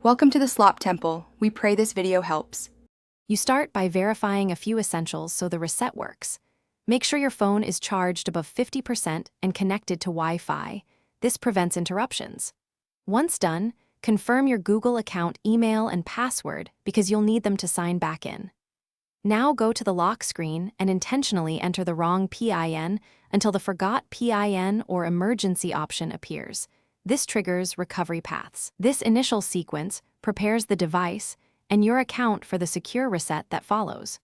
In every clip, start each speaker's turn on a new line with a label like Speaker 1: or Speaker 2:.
Speaker 1: Welcome to the Slop Temple. We pray this video helps.
Speaker 2: You start by verifying a few essentials so the reset works. Make sure your phone is charged above 50% and connected to Wi-Fi. This prevents interruptions. Once done, confirm your Google account email and password because you'll need them to sign back in. Now go to the lock screen and intentionally enter the wrong PIN until the Forgot PIN or Emergency option appears. This triggers recovery paths. This initial sequence prepares the device and your account for the secure reset that follows.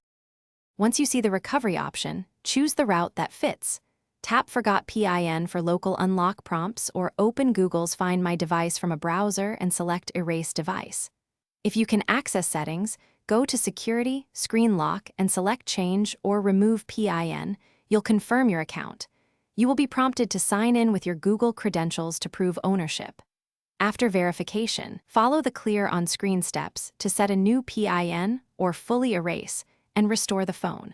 Speaker 2: Once you see the recovery option, choose the route that fits. Tap Forgot PIN for local unlock prompts or open Google's Find My Device from a browser and select Erase Device. If you can access settings, go to Security, Screen Lock, and select Change or Remove PIN. You'll confirm your account. You will be prompted to sign in with your Google credentials to prove ownership. After verification, follow the clear on-screen steps to set a new PIN or fully erase and restore the phone.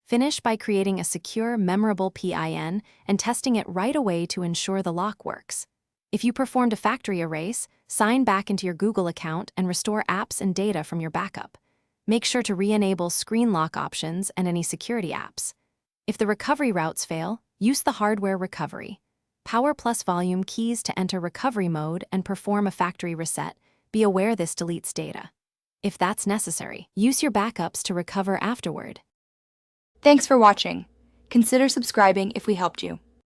Speaker 2: Finish by creating a secure, memorable PIN and testing it right away to ensure the lock works. If you performed a factory erase, sign back into your Google account and restore apps and data from your backup. Make sure to re-enable screen lock options and any security apps. If the recovery routes fail, use the hardware recovery. Power plus volume keys to enter recovery mode and perform a factory reset. Be aware this deletes data. If that's necessary, use your backups to recover afterward.
Speaker 1: Thanks for watching. Consider subscribing if we helped you.